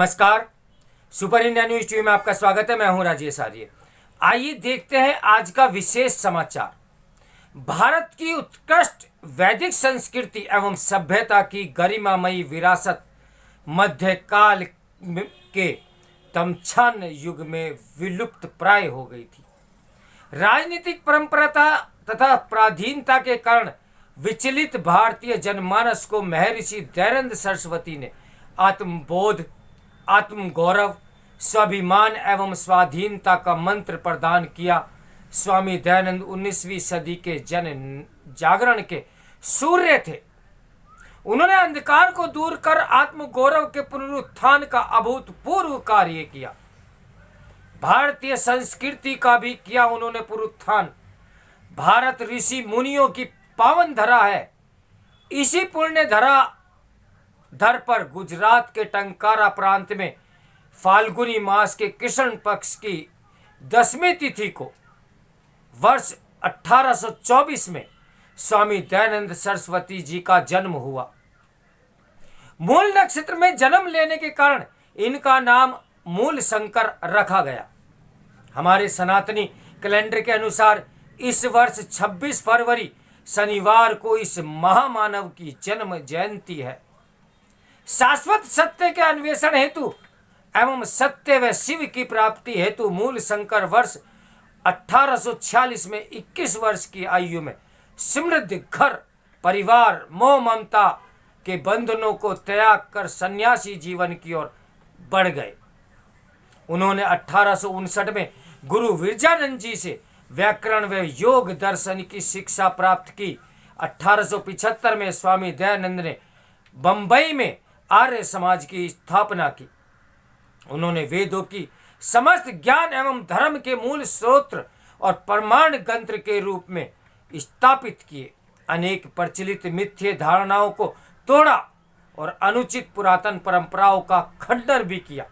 नमस्कार। Super India news TV में आपका स्वागत है। मैं हूं राजेश आर्य। आइए देखते हैं आज का विशेष समाचार। भारत की उत्कृष्ट वैदिक संस्कृति एवं सभ्यता की गरिमामयी विरासत मध्यकाल के तमछान युग में विलुप्त प्राय हो गई थी। राजनीतिक परंपरा तथा पराधीनता के कारण विचलित भारतीय जनमानस को महर्षि दयानंद सरस्वती ने आत्मबोध, आत्मगौरव, स्वाभिमान एवं स्वाधीनता का मंत्र प्रदान किया। स्वामी दयानंद 19वीं सदी के जन जागरण के सूर्य थे। उन्होंने अंधकार को दूर कर आत्मगौरव के पुनरुत्थान का अभूतपूर्व कार्य किया। भारतीय संस्कृति का भी किया उन्होंने पुनरुत्थान। भारत ऋषि मुनियों की पावन धरा है। इसी पुण्य धर पर गुजरात के टंकारा प्रांत में फाल्गुनी मास के कृष्ण पक्ष की 10वीं तिथि को वर्ष 1824 में स्वामी दयानंद सरस्वती जी का जन्म हुआ। मूल नक्षत्र में जन्म लेने के कारण इनका नाम मूल शंकर रखा गया। हमारे सनातनी कैलेंडर के अनुसार इस वर्ष 26 फरवरी शनिवार को इस महामानव की जन्म जयंती है। शाश्वत सत्य के अन्वेषण हेतु एवं सत्य व शिव की प्राप्ति हेतु मूल शंकर वर्ष 1846 में 21 वर्ष की आयु में समृद्ध घर परिवार मोह ममता के बंधनों को त्याग कर सन्यासी जीवन की ओर बढ़ गए। उन्होंने 1859 में गुरु विरजानंद जी से व्याकरण व योग दर्शन की शिक्षा प्राप्त की। 1875 में स्वामी दयानंद ने बंबई में आर्य समाज की स्थापना की। उन्होंने वेदों की समस्त ज्ञान एवं धर्म के मूल स्रोत और प्रमाण ग्रंथ के रूप में स्थापित किए। अनेक प्रचलित मिथ्य धारणाओं को तोड़ा और अनुचित पुरातन परंपराओं का खंडन भी किया।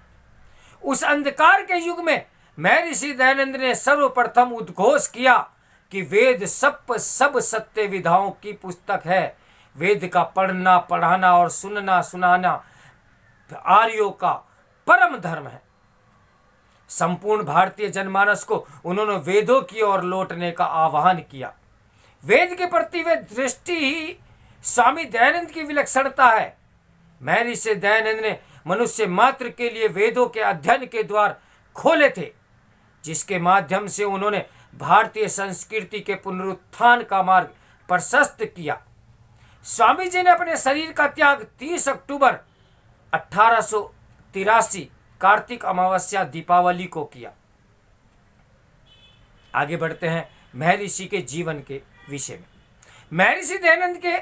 उस अंधकार के युग में महर्षि दयानंद ने सर्वप्रथम उद्घोष किया कि वेद सब सत्य विधाओं की पुस्तक है। वेद का पढ़ना पढ़ाना और सुनना सुनाना आर्यों का परम धर्म है। संपूर्ण भारतीय जनमानस को उन्होंने वेदों की ओर लौटने का आह्वान किया। वेद के प्रति वे दृष्टि ही स्वामी दयानंद की विलक्षणता है। महर्षि दयानंद ने मनुष्य मात्र के लिए वेदों के अध्ययन के द्वार खोले थे, जिसके माध्यम से उन्होंने भारतीय संस्कृति के पुनरुत्थान का मार्ग प्रशस्त किया। स्वामी जी ने अपने शरीर का त्याग 30 अक्टूबर 1883 कार्तिक अमावस्या दीपावली को किया। आगे बढ़ते हैं महर्षि के जीवन के विषय में। महर्षि दयानंद के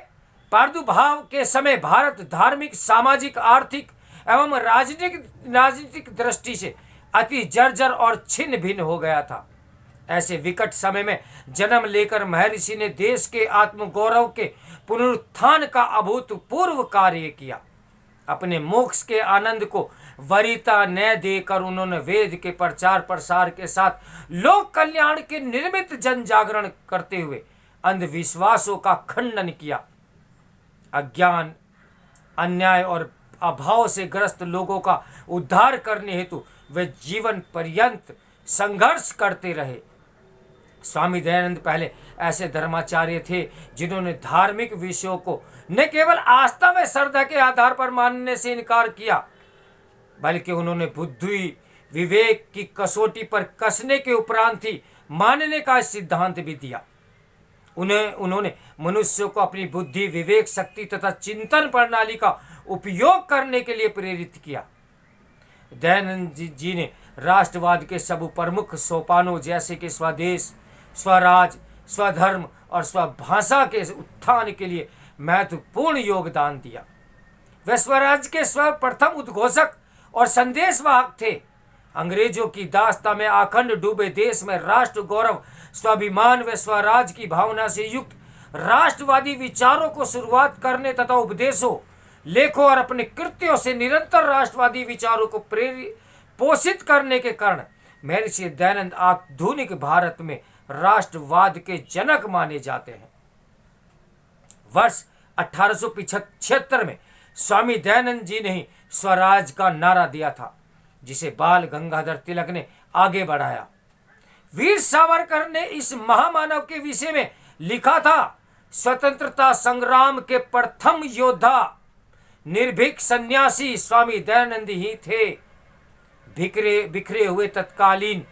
प्रादुर्भाव के समय भारत धार्मिक, सामाजिक, आर्थिक एवं राजनीतिक दृष्टि से अति जर्जर और छिन्न भिन्न हो गया था। ऐसे विकट समय में जन्म लेकर महर्षि ने देश के आत्मगौरव के पुनरुत्थान का अभूतपूर्व कार्य किया। अपने मोक्ष के आनंद को वरीयता न देकर उन्होंने वेद के प्रचार प्रसार के साथ लोक कल्याण के निर्मित जन जागरण करते हुए अंधविश्वासों का खंडन किया। अज्ञान, अन्याय और अभाव से ग्रस्त लोगों का उद्धार करने हेतु वे जीवन पर्यंत संघर्ष करते रहे। स्वामी दयानंद पहले ऐसे धर्माचार्य थे जिन्होंने धार्मिक विषयों को न केवल आस्था व श्रद्धा के आधार पर मानने से इनकार किया, बल्कि उन्होंने बुद्धि विवेक की कसौटी पर कसने के उपरांत ही मानने का सिद्धांत भी दिया। उन्होंने मनुष्यों को अपनी बुद्धि, विवेक शक्ति तथा चिंतन प्रणाली का उपयोग करने के लिए प्रेरित किया। दयानंद जी ने राष्ट्रवाद के सब प्रमुख सोपानों जैसे कि स्वदेश, स्वराज, स्वधर्म और स्वभाषा के उत्थान के लिए महत्वपूर्ण योगदान दिया। वे स्वराज के सर्वप्रथम उद्घोषक और संदेशवाहक थे। अंग्रेजों की दास्ता में अखंड डूबे देश में राष्ट्र गौरव, स्वाभिमान व स्वराज की भावना से युक्त राष्ट्रवादी विचारों को शुरुआत करने तथा उपदेशों, लेखों और अपने कृत्यों से निरंतर राष्ट्रवादी विचारों को पोषित करने के कारण महर्षि दयानंद आधुनिक भारत में राष्ट्रवाद के जनक माने जाते हैं। वर्ष 1875 में स्वामी दयानंद जी ने ही स्वराज का नारा दिया था, जिसे बाल गंगाधर तिलक ने आगे बढ़ाया। वीर सावरकर ने इस महामानव के विषय में लिखा था, स्वतंत्रता संग्राम के प्रथम योद्धा निर्भीक सन्यासी स्वामी दयानंद ही थे। बिखरे हुए तत्कालीन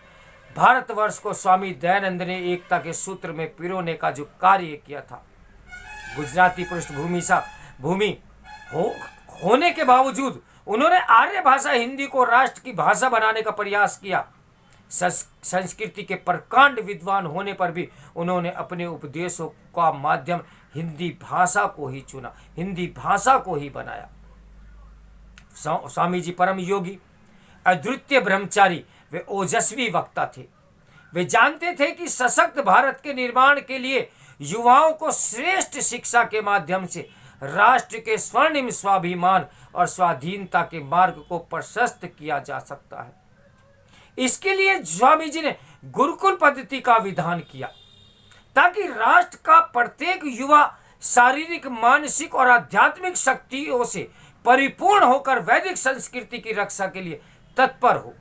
भारतवर्ष को स्वामी दयानंद ने एकता के सूत्र में पिरोने का जो कार्य किया था, गुजराती पृष्ठभूमि होने के बावजूद उन्होंने आर्य भाषा हिंदी को राष्ट्र की भाषा बनाने का प्रयास किया। संस्कृति के प्रकांड विद्वान होने पर भी उन्होंने अपने उपदेशों का माध्यम हिंदी भाषा को ही चुना, हिंदी भाषा को ही बनाया। स्वामी जी परम योगी, अद्वितीय ब्रह्मचारी वे ओजस्वी वक्ता थे। वे जानते थे कि सशक्त भारत के निर्माण के लिए युवाओं को श्रेष्ठ शिक्षा के माध्यम से राष्ट्र के स्वर्णिम स्वाभिमान और स्वाधीनता के मार्ग को प्रशस्त किया जा सकता है। इसके लिए स्वामी जी ने गुरुकुल पद्धति का विधान किया, ताकि राष्ट्र का प्रत्येक युवा शारीरिक, मानसिक और आध्यात्मिक शक्तियों से परिपूर्ण होकर वैदिक संस्कृति की रक्षा के लिए तत्पर हो।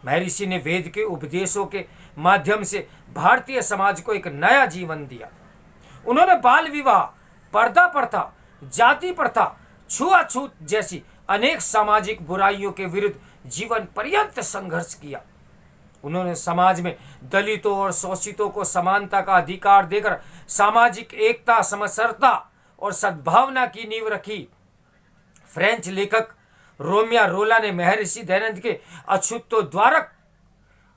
महर्षि ने वेद के उपदेशों के माध्यम से भारतीय समाज को एक नया जीवन दिया। उन्होंने बाल विवाह, पर्दा प्रथा, जाति प्रथा, छुआछूत जैसी अनेक सामाजिक बुराइयों के विरुद्ध जीवन पर्यंत संघर्ष किया। उन्होंने समाज में दलितों और शोषितों को समानता का अधिकार देकर सामाजिक एकता, समरसता और सद्भावना की नींव रखी। फ्रेंच लेखक रोमिया रोला ने महर्षि दयानंद के अछूतोद्वारक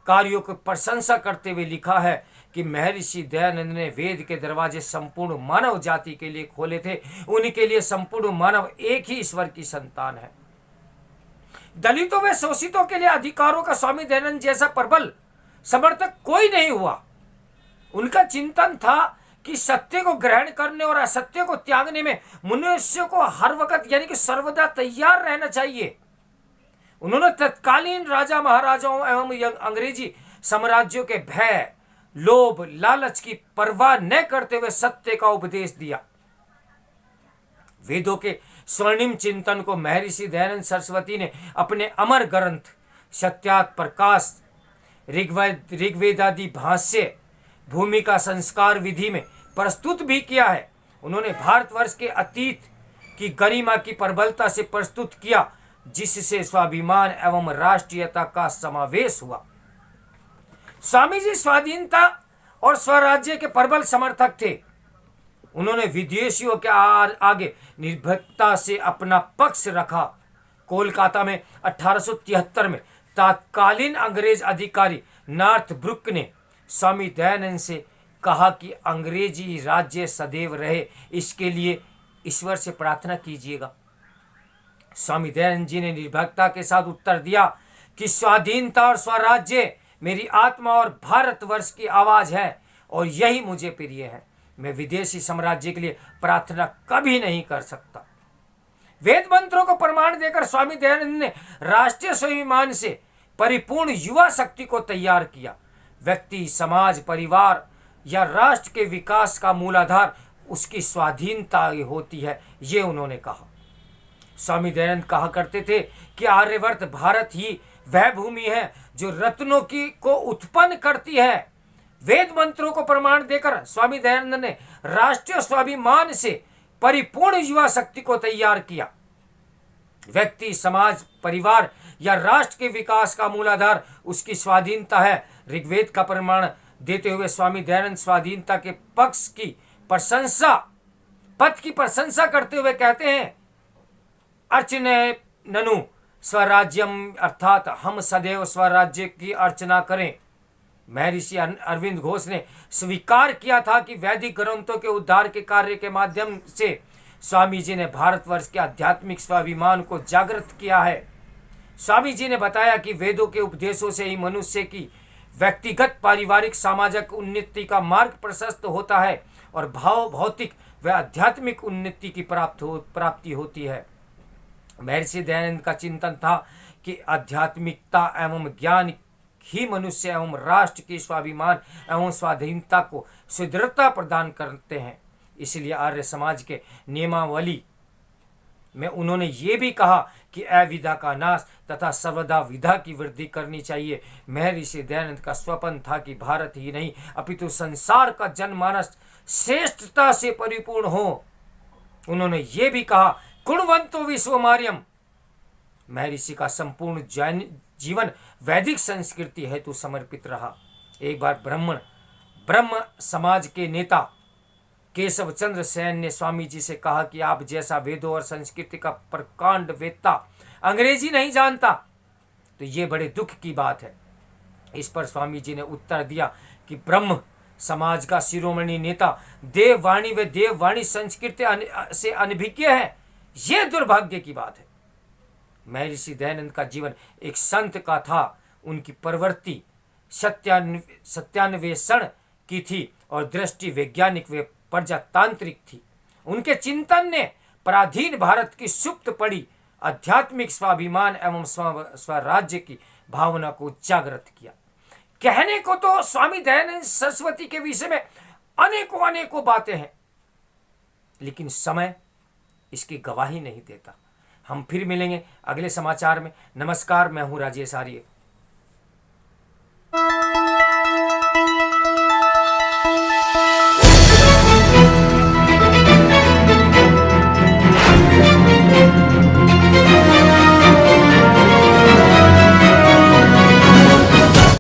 कार्यों की प्रशंसा करते हुए लिखा है कि महर्षि दयानंद ने वेद के दरवाजे संपूर्ण मानव जाति के लिए खोले थे। उनके लिए संपूर्ण मानव एक ही ईश्वर की संतान है। दलितों व शोषितों के लिए अधिकारों का स्वामी दयानंद जैसा प्रबल समर्थक कोई नहीं हुआ। उनका चिंतन था कि सत्य को ग्रहण करने और असत्य को त्यागने में मनुष्य को हर वक्त यानी कि सर्वदा तैयार रहना चाहिए। उन्होंने तत्कालीन राजा महाराजाओं एवं अंग्रेजी साम्राज्यों के भय, लोभ, लालच की परवाह न करते हुए सत्य का उपदेश दिया। वेदों के स्वर्णिम चिंतन को महर्षि दयानंद सरस्वती ने अपने अमर ग्रंथ सत्यात प्रकाश, ऋग्वेदादि भाष्य, भूमिका संस्कार विधि में प्रस्तुत भी किया है। उन्होंने भारतवर्ष के अतीत की गरिमा की प्रबलता से प्रस्तुत किया, जिससे स्वाभिमान एवं राष्ट्रीयता का समावेश हुआ। स्वामी जी स्वाधीनता और स्वराज्य के प्रबल समर्थक थे। उन्होंने विदेशियों के आगे निर्भीकता से अपना पक्ष रखा। कोलकाता में 1873 में तत्कालीन अंग्रेज अधिकारी नॉर्थ ब्रुक ने स्वामी दयानंद से कहा कि अंग्रेजी राज्य सदैव रहे, इसके लिए ईश्वर से प्रार्थना कीजिएगा। स्वामी दयानंद जी ने निर्भीकता के साथ उत्तर दिया कि स्वाधीनता और स्वराज्य मेरी आत्मा और भारतवर्ष की आवाज है और यही मुझे प्रिय है। मैं विदेशी साम्राज्य के लिए प्रार्थना कभी नहीं कर सकता। वेद मंत्रों को प्रमाण देकर स्वामी दयानंद ने राष्ट्रीय स्वाभिमान से परिपूर्ण युवा शक्ति को तैयार किया। व्यक्ति, समाज, परिवार या राष्ट्र के विकास का मूलाधार उसकी स्वाधीनता होती है, ये उन्होंने कहा। स्वामी दयानंद कहा करते थे कि आर्यवर्त भारत ही वह भूमि है जो रत्नों की को उत्पन्न करती है। वेद मंत्रों को प्रमाण देकर स्वामी दयानंद ने राष्ट्रीय स्वाभिमान से परिपूर्ण युवा शक्ति को तैयार किया। व्यक्ति, समाज, परिवार या राष्ट्र के विकास का मूलाधार उसकी स्वाधीनता है। ऋग्वेद का प्रमाण देते हुए स्वामी दयानंद स्वाधीनता के पक्ष की पथ की प्रशंसा करते हुए कहते हैं, अर्चने ननु स्वराज्यम, अर्थात हम सदैव स्वराज्य की अर्चना करें। महर्षि अरविंद घोष ने स्वीकार किया था कि वैदिक ग्रंथों के उद्धार के कार्य के माध्यम से स्वामी जी ने भारतवर्ष के आध्यात्मिक स्वाभिमान को जागृत किया है। स्वामी जी ने बताया कि वेदों के उपदेशों से ही मनुष्य की व्यक्तिगत, पारिवारिक, सामाजिक उन्नति का मार्ग प्रशस्त होता है और भौतिक व आध्यात्मिक उन्नति की प्राप्ति होती है। महर्षि दयानंद का चिंतन था कि आध्यात्मिकता एवं ज्ञान ही मनुष्य एवं राष्ट्र की स्वाभिमान एवं स्वाधीनता को सुदृढ़ता प्रदान करते हैं। इसलिए आर्य समाज के नियमावली में उन्होंने ये भी कहा कि अविद्या का नाश तथा सर्वदा विद्या की वृद्धि करनी चाहिए। महर्षि दयानंद का स्वप्न था कि भारत ही नहीं अपितु संसार का जनमानस श्रेष्ठता से परिपूर्ण हो। उन्होंने ये भी कहा, गुणवंतो विश्वमार्यम। महर्षि का संपूर्ण जीवन वैदिक संस्कृति हेतु समर्पित रहा। एक बार ब्रह्म समाज के नेता केशव चंद्र सेन ने स्वामी जी से कहा कि आप जैसा वेदों और संस्कृति का प्रकांड वेत्ता अंग्रेजी नहीं जानता, तो ये बड़े दुख की बात है। इस पर स्वामी जी ने उत्तर दिया कि ब्रह्म समाज का शिरोमणि नेता देववाणी व देववाणी संस्कृति से अनभिज्ञ है, ये दुर्भाग्य की बात है। महर्षि दयानंद का जीवन एक संत का था। उनकी प्रवृत्ति सत्यान्वेषण की थी और दृष्टि वैज्ञानिक व प्रजातांत्रिक थी। उनके चिंतन ने पराधीन भारत की सुप्त पड़ी आध्यात्मिक स्वाभिमान एवं स्वराज्य की भावना को जागृत किया। कहने को तो स्वामी दयानंद सरस्वती के विषय में अनेकों बातें हैं, लेकिन समय इसकी गवाही नहीं देता। हम फिर मिलेंगे अगले समाचार में। नमस्कार, मैं हूं राजेश आर्य।